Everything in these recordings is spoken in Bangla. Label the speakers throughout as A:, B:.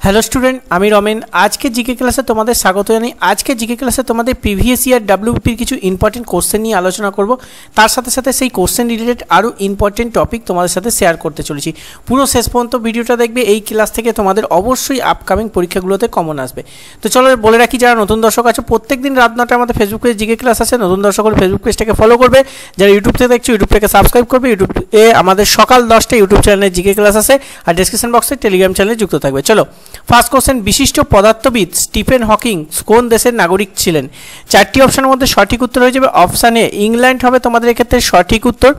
A: हेलो स्टूडेंट आमी रमेन आज के जीके क्लासे तुम्हारे स्वागत जानाई। आज के जीके क्लासे तुम्हारे प्रिवियस ईयर डब्ल्यूबीपीर किछु इम्पर्टेंट कोश्चेन निये आलोचना करब, तार साथे साथे सेई कोश्चेन रिलेटेड आरो इम्पर्टेंट टपिक तुम्हारे साथे शेयर करते चलेछि। पुरो शेष पर्यन्त भिडियोटा देखबे, एई क्लास थेके तुम्हादेर अवश्यई आपकामिंग परीक्षागुलोते कमन आसबे। तो चलो बोले राखी, जारा नतुन दर्शक आछो प्रत्येक दिन रात 9टाय आमादेर फेसबुक पेजे जीके क्लास आछे। नतुन दर्शक हले फेसबुक पेजटाके फलो करबे, जारा यूट्यूब थेके देखछो यूट्यूब थेके सबस्क्राइब करबे। यूट्यूबे आमादेर सकाल 10टाय यूट्यूब चैनेले जीके क्लास आछे और डेसक्रिपशन बक्से टेलिग्राम चैनेले जुक्त थाकबे। चलो फार्स्ट कोश्चेन, विशिष्ट पदार्थविद स्टीफेन हकिंग कोन देशेर नागरिक छिलेन? चारटी অপশনের মধ্যে সঠিক উত্তর হয়ে যাবে অপশন এ ইংল্যান্ড হবে তোমাদের ক্ষেত্রে সঠিক উত্তর।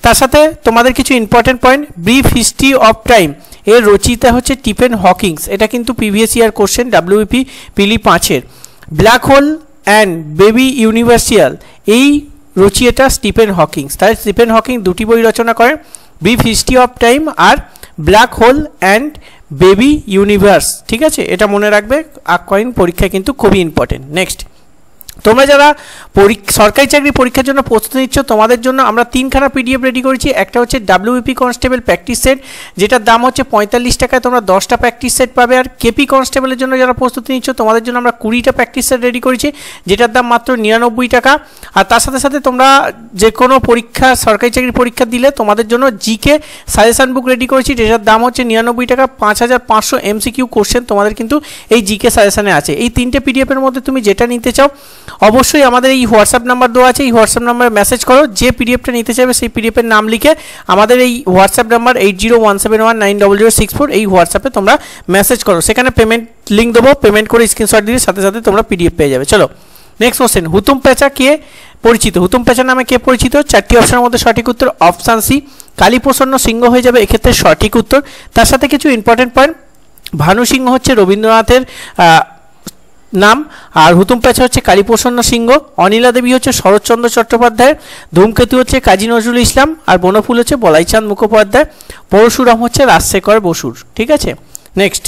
A: তার সাথে তোমাদের কিছু important point, brief history of time এর রচয়িতা হচ্ছে স্টিফেন হকিংস, এটা কিন্তু প্রিভিয়াস ইয়ার কোশ্চেন ডব্লিউপি পিলি 5 এর। Black hole and baby universal এই রচয়িতা স্টিফেন হকিংস। তাই স্টিফেন হকিং দুটি বই রচনা করেন, ব্রিফ হিস্ট্রি অফ টাইম আর black hole and baby universe. ঠিক আছে, এটা মনে রাখবে, আপকামিং পরীক্ষা কিন্তু খুবই ইম্পর্টেন্ট। নেক্সট, তোমরা যারা সরকারি চাকরি পরীক্ষার জন্য প্রস্তুতি নিচ্ছ তোমাদের জন্য আমরা তিনখানা পিডিএফ রেডি করেছি। একটা হচ্ছে ডাব্লিউপি কনস্টেবল প্র্যাকটিস সেট, যেটার দাম হচ্ছে 45 টাকায় তোমরা 10টা প্র্যাকটিস সেট পাবে। আর কেপি কনস্টেবলের জন্য যারা প্রস্তুতি নিচ্ছ তোমাদের জন্য আমরা 20টা প্র্যাকটিস সেট রেডি করেছি, যেটার দাম মাত্র 99 টাকা। আর তার সাথে সাথে তোমরা যে কোনো পরীক্ষা সরকারি চাকরি পরীক্ষা দিলে তোমাদের জন্য জিকে সাজেশন বুক রেডি করেছি, যেটার দাম হচ্ছে 99 টাকা। 5500 এমসিকিউ কোশ্চেন তোমাদের কিন্তু এই জিকে সাজেশনে আছে। এই তিনটে পিডিএফের মধ্যে তুমি যেটা নিতে চাও অবশ্যই আমাদের এই হোয়াটসঅ্যাপ নাম্বার দেওয়া আছে, এই হোয়াটসঅ্যাপ নাম্বারে মেসেজ করো। যে পিডিএফটা নিতে চাইবে সেই পিডিএফের নাম লিখে আমাদের এই হোয়াটসঅ্যাপ নাম্বার 8017190064 এই হোয়াটসঅ্যাপে তোমরা মেসেজ করো, সেখানে পেমেন্ট লিঙ্ক দেবো, পেমেন্ট করে স্ক্রিনশট দিলে সাথে সাথে তোমরা পিডিএফ পেয়ে যাবে। চলো নেক্সট কোশ্চেন, হুতুম পেঁচা কে পরিচিত? হুতুম পেঁচা নামে কে পরিচিত? চারটি অপশনের মধ্যে সঠিক উত্তর অপশান সি কালীপ্রসন্ন সিংহ হয়ে যাবে এক্ষেত্রে সঠিক উত্তর। তার সাথে কিছু ইম্পর্টেন্ট পয়েন্ট, ভানু সিংহ হচ্ছে রবীন্দ্রনাথের নাম, আর হুতুম পেঁচা হচ্ছে কালীপ্রসন্ন সিংহ। অনিলা দেবী হচ্ছে শরৎচন্দ্র চট্টোপাধ্যায়, ধূমকেতু হচ্ছে কাজী নজরুল ইসলাম, আর বনফুল হচ্ছে বলাইচাঁদ মুখোপাধ্যায়, পরশুরাম হচ্ছে রাজশেখর বসুর। ঠিক আছে, নেক্সট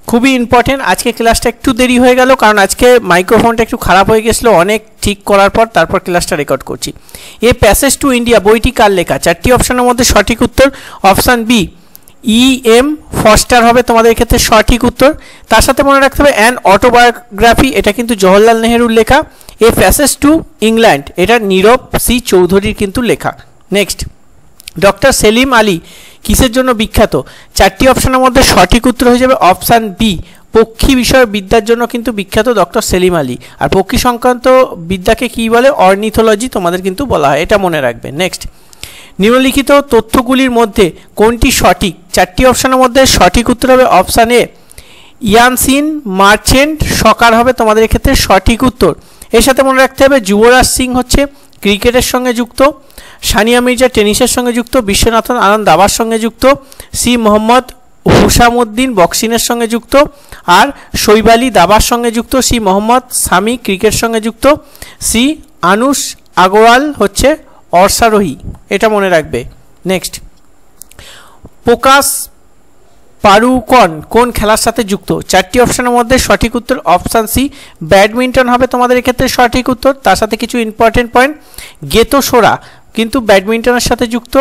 A: খুবই ইম্পর্টেন্ট, আজকে ক্লাসটা একটু দেরি হয়ে গেল কারণ আজকে মাইক্রোফোনটা একটু খারাপ হয়ে গেছিলো, অনেক ঠিক করার পর তারপর ক্লাসটা রেকর্ড করছি। এ প্যাসেজ টু ইন্ডিয়া বইটি কার লেখা? চারটি অপশনের মধ্যে সঠিক উত্তর অপশান বি E.M. ফস্টার হবে তোমাদের ক্ষেত্রে সঠিক উত্তর। তার সাথে মনে রাখতে হবে অ্যান অটোবায়োগ্রাফি, এটা কিন্তু জওহরলাল নেহেরুর লেখা। এ প্যাসেজ টু ইংল্যান্ড এটা নীরব সি চৌধুরীর কিন্তু লেখা। নেক্সট, ডক্টর সেলিম আলী কিসের জন্য বিখ্যাত? চারটি অপশনের মধ্যে সঠিক উত্তর হয়ে যাবে অপশান বি পক্ষী বিষয় বিদ্যার জন্য কিন্তু বিখ্যাত ডক্টর সেলিম আলী। আর পক্ষী সংক্রান্ত বিদ্যাকে কি বলে? অর্নিথোলজি তোমাদের কিন্তু বলা হয়, এটা মনে রাখবে। নেক্সট, নিম্নলিখিত তথ্যগুলির মধ্যে কোনটি সঠিক? চারটি অপশনের মধ্যে সঠিক উত্তর হবে অপশান এ ইয়ানসিন মার্চেন্ট সকার হবে তোমাদের ক্ষেত্রে সঠিক উত্তর। এর সাথে মনে রাখতে হবে যুবরাজ সিং হচ্ছে ক্রিকেটের সঙ্গে যুক্ত, সানিয়া মির্জা টেনিসের সঙ্গে যুক্ত, বিশ্বনাথন আনন্দ দাবার সঙ্গে যুক্ত, সি মোহাম্মদ হুসামুদ্দিন বক্সিংয়ের সঙ্গে যুক্ত, আর শৈব আলী দাবার সঙ্গে যুক্ত, সি মোহাম্মদ সামি ক্রিকেট সঙ্গে যুক্ত, সি আনুশ আগরওয়াল হচ্ছে অশ্বারোহী, এটা মনে রাখবে। নেক্সট, প্রকাশ পাড়ুকন কোন খেলার সাথে যুক্ত? চারটি অপশনের মধ্যে সঠিক উত্তর অপশান সি ব্যাডমিন্টন হবে তোমাদের ক্ষেত্রে সঠিক উত্তর। তার সাথে কিছু ইম্পর্টেন্ট পয়েন্ট, গেতো সোরা কিন্তু ব্যাডমিন্টনের সাথে যুক্ত,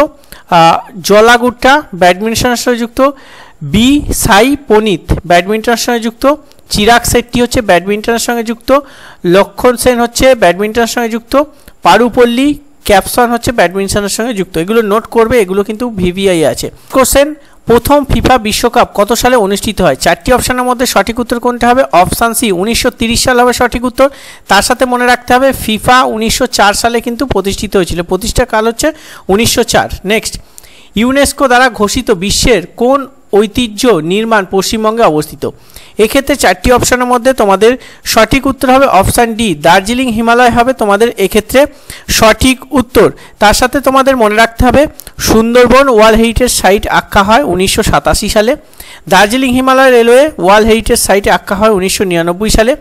A: জলাগুট্টা ব্যাডমিন্টনের সাথে যুক্ত, বি সাই পনিত ব্যাডমিন্টনের সঙ্গে যুক্ত, চিরাগ শেট্টি হচ্ছে ব্যাডমিন্টনের সঙ্গে যুক্ত, লক্ষণ সেন হচ্ছে ব্যাডমিন্টনের সঙ্গে যুক্ত, পারুপল্লী ক্যাপসন হচ্ছে ব্যাডমিন্টনের সঙ্গে যুক্ত। এগুলো নোট করবে, এগুলো কিন্তু ভিভিআই আছে। কোশ্চেন, প্রথম ফিফা বিশ্বকাপ কত সালে অনুষ্ঠিত হয়? চারটি অপশনের মধ্যে সঠিক উত্তর কোনটা হবে? অপশান সি 1930 সাল হবে সঠিক উত্তর। তার সাথে মনে রাখতে হবে ফিফা 1904 সালে কিন্তু প্রতিষ্ঠিত হয়েছিল, প্রতিষ্ঠা কাল হচ্ছে 1904। নেক্সট, ইউনেস্কো দ্বারা ঘোষিত বিশ্বের কোন ঐতিহ্য নির্মাণ পশ্চিমবঙ্গে অবস্থিত? এক্ষেত্রে চারটি অপশনের মধ্যে তোমাদের সঠিক উত্তর হবে অপশান ডি দার্জিলিং হিমালয় হবে তোমাদের এক্ষেত্রে সঠিক উত্তর। তার সাথে তোমাদের মনে রাখতে হবে সুন্দরবন ওয়ার্ল্ড হেরিটেজ সাইট আখ্যা হয় 1987 সালে, Darjeeling Himalaya railway world heritage সাইটে আখ্যা হয় 1999 সালে,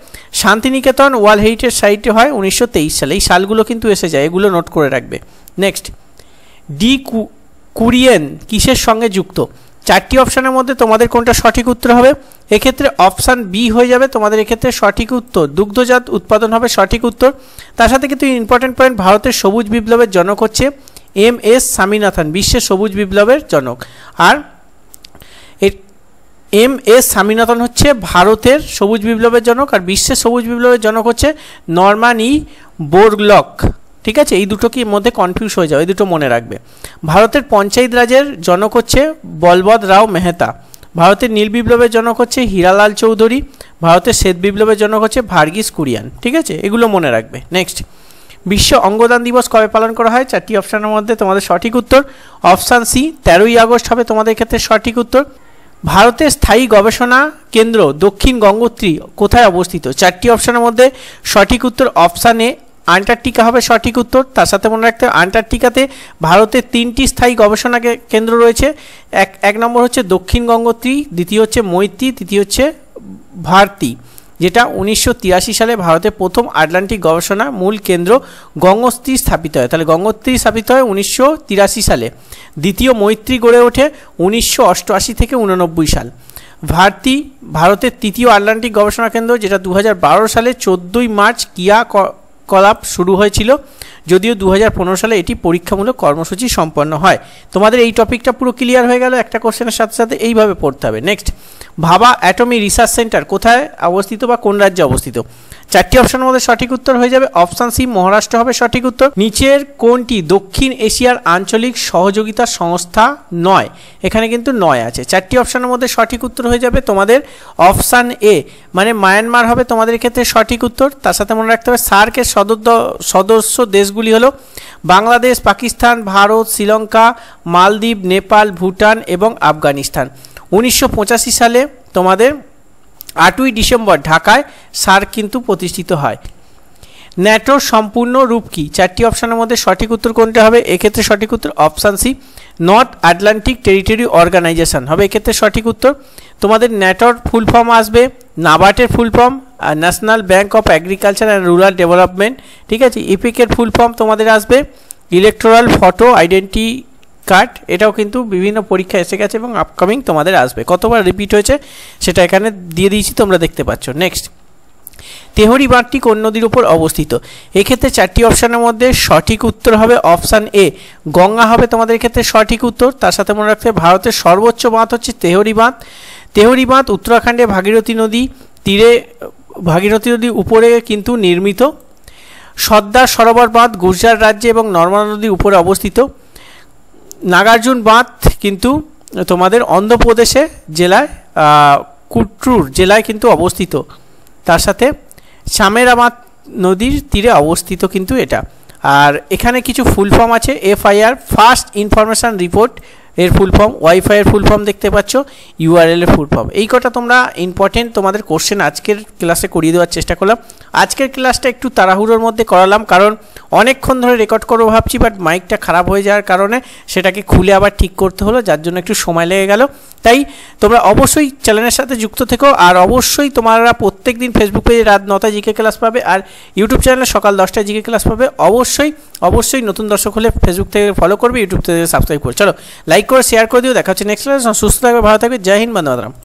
A: শান্তিনিকেতন ওয়ার্ল্ড হেরিটেজ সাইটে হয় 1923 সালে। এই সালগুলো কিন্তু এসে যায়, এগুলো নোট করে রাখবে। নেক্সট, ডি কুরিয়েন কিসের সঙ্গে যুক্ত? চারটি অপশনের মধ্যে তোমাদের কোনটা সঠিক উত্তর হবে? এক্ষেত্রে অপশান বি হয়ে যাবে তোমাদের এক্ষেত্রে সঠিক উত্তর, দুগ্ধজাত উৎপাদন হবে সঠিক উত্তর। তার সাথে কিন্তু ইম্পর্টেন্ট পয়েন্ট, ভারতের সবুজ বিপ্লবের জনক হচ্ছে এম এস স্বামীনাথন, বিশ্বের সবুজ বিপ্লবের জনক। আর এম এস স্বামীনাথন হচ্ছে ভারতের সবুজ বিপ্লবের জনক, আর বিশ্বের সবুজ বিপ্লবের জনক হচ্ছে নরম্যান ই বোরলগ। ঠিক আছে, এই দুটো কি মধ্যে কনফিউজ হয়ে যাবে, এই দুটো মনে রাখবে। ভারতের পঞ্চায়েত রাজের জনক হচ্ছে বলবৎ রাও মেহতা। ভারতের নীল বিপ্লবের জনক হচ্ছে হীরালাল চৌধুরী। ভারতের শ্বেত বিপ্লবের জনক হচ্ছে ভার্গিস কুরিয়ান। ঠিক আছে, এগুলো মনে রাখবে। নেক্সট, বিশ্ব অঙ্গদান দিবস কবে পালন করা হয়? 4টি অপশানের মধ্যে তোমাদের সঠিক উত্তর অপশান সি 13ই আগস্ট হবে তোমাদের ক্ষেত্রে সঠিক উত্তর। ভারতের স্থায়ী গবেষণা কেন্দ্র দক্ষিণ গঙ্গোত্রী কোথায় অবস্থিত? 4টি অপশানের মধ্যে সঠিক উত্তর অপশান এ আন্টার্কটিকা হবে সঠিক উত্তর। তার সাথে মনে রাখতে হবে আন্টার্কটিকাতে ভারতের 3টি স্থায়ী গবেষণা কেন্দ্র রয়েছে। এক নম্বর হচ্ছে দক্ষিণ গঙ্গোত্রী, দ্বিতীয় হচ্ছে মৈত্রী, তৃতীয় হচ্ছে ভারতী, যেটা 1983 সালে ভারতের প্রথম আটলান্টিক গবেষণা মূল কেন্দ্র গঙ্গোত্রী স্থাপিত হয়। তাহলে গঙ্গোত্রী স্থাপিত হয় 1983 সালে। দ্বিতীয় মৈত্রী গড়ে ওঠে 1988 থেকে 1989 সাল। ভারতী ভারতের তৃতীয় আটলান্টিক গবেষণা কেন্দ্র, যেটা 2012 সালে 14ই মার্চ ক্রিয়াকলাপ শুরু হয়েছিল, যদিও 2015 সালে এটি পরীক্ষামূলক কর্মসূচি সম্পন্ন হয়। তোমাদের এই টপিকটা পুরো ক্লিয়ার হয়ে গেল, একটা কোশ্চেনের সাথে সাথে এইভাবে পড়তে হবে। নেক্সট, ভাবা অ্যাটমি রিসার্চ সেন্টার কোথায় অবস্থিত বা কোন রাজ্যে অবস্থিত? 4টি অপশনের মধ্যে সঠিক উত্তর হয়ে যাবে অপশান সি মহারাষ্ট্র হবে সঠিক উত্তর। নিচের কোনটি দক্ষিণ এশিয়ার আঞ্চলিক সহযোগিতা সংস্থা নয়? এখানে কিন্তু নয় আছে। 4টি অপশনের মধ্যে সঠিক উত্তর হয়ে যাবে তোমাদের অপশান এ, মানে মায়ানমার হবে তোমাদের ক্ষেত্রে সঠিক উত্তর। তার সাথে মনে রাখতে হবে সার্কের সদস্য দেশগুলি হলো বাংলাদেশ, পাকিস্তান, ভারত, শ্রীলঙ্কা, মালদ্বীপ, নেপাল, ভুটান এবং আফগানিস্তান। 1985 সালে তোমাদের 8ই ডিসেম্বর ঢাকায় সার্ক কিন্তু প্রতিষ্ঠিত হয়। ন্যাটোর সম্পূর্ণ রূপ কি? 4টি অপশনের মধ্যে সঠিক উত্তর কোনটা হবে? এক্ষেত্রে সঠিক উত্তর option C North Atlantic territory organization হবে এক্ষেত্রে সঠিক উত্তর। তোমাদের ন্যাটোর ফুল ফর্ম আসবে নাবার্ডের full form national bank of agriculture and rural development. ঠিক আছে, ইপিকের ফুল ফর্ম তোমাদের আসবে ইলেকটোরাল ফটো আইডেন্টি কার্ড। এটাও কিন্তু বিভিন্ন পরীক্ষা এসে গেছে এবং আপকামিং তোমাদের আসবে। কতবার রিপিট হয়েছে সেটা এখানে দিয়ে দিয়েছি, তোমরা দেখতে পাচ্ছ। নেক্সট, তেহরি বাঁধটি কোন নদীর উপর অবস্থিত? এক্ষেত্রে 4টি অপশানের মধ্যে সঠিক উত্তর হবে অপশান এ গঙ্গা হবে তোমাদের ক্ষেত্রে সঠিক উত্তর। তার সাথে মনে রাখতে ভারতের সর্বোচ্চ বাঁধ হচ্ছে তেহরি বাঁধ। তেহরি বাঁধ উত্তরাখণ্ডে ভাগীরথী নদী তীরে, ভাগীরথী নদীর উপরে কিন্তু নির্মিত। সর্দার সরোবর বাঁধ গুজরাট রাজ্যে এবং নর্মদা নদীর উপরে অবস্থিত। নাগার্জুন বাঁধ কিন্তু তোমাদের অন্ধ্রপ্রদেশে জেলায় কুট্টুর জেলায় কিন্তু অবস্থিত। তার সাথে চামেরাবাদ নদীর তীরে অবস্থিত কিন্তু এটা। আর এখানে কিছু ফুল ফর্ম আছে FIR ফার্স্ট ইনফরমেশান রিপোর্ট এর ফুল ফর্ম, ওয়াইফাই এর ফুল ফর্ম দেখতে পাচ্ছ, URL এর ফুল ফর্ম। এই কটা তোমরা ইম্পর্টেন্ট তোমাদের কোশ্চেন আজকের ক্লাসে করিয়ে দেওয়ার চেষ্টা করলাম। আজকের ক্লাসটা একটু তাড়াহুড়োর মধ্যে করালাম, কারণ অনেকক্ষণ ধরে রেকর্ড করবো ভাবছি, বাট মাইকটা খারাপ হয়ে যাওয়ার কারণে সেটাকে খুলে আবার ঠিক করতে হলো, যার জন্য একটু সময় লেগে গেল। তাই তোমরা অবশ্যই চ্যানেলের সাথে যুক্ত থেকো, আর অবশ্যই তোমরা প্রত্যেক দিন ফেসবুক পেজে রাত 9টায় জিকে ক্লাস পাবে, আর ইউটিউব চ্যানেলে সকাল 10টায় জিকে ক্লাস পাবে। অবশ্যই নতুন দর্শক হলে ফেসবুক থেকে ফলো করবে, ইউটিউব থেকে সাবস্ক্রাইব করবে। চলো লাইক করে শেয়ার করে দিও। দেখা হচ্ছে নেক্সট ক্লাস। সুস্থ থাকবে, ভালো থাকবে। জয় হিন্দ, বন্দে মাতরম।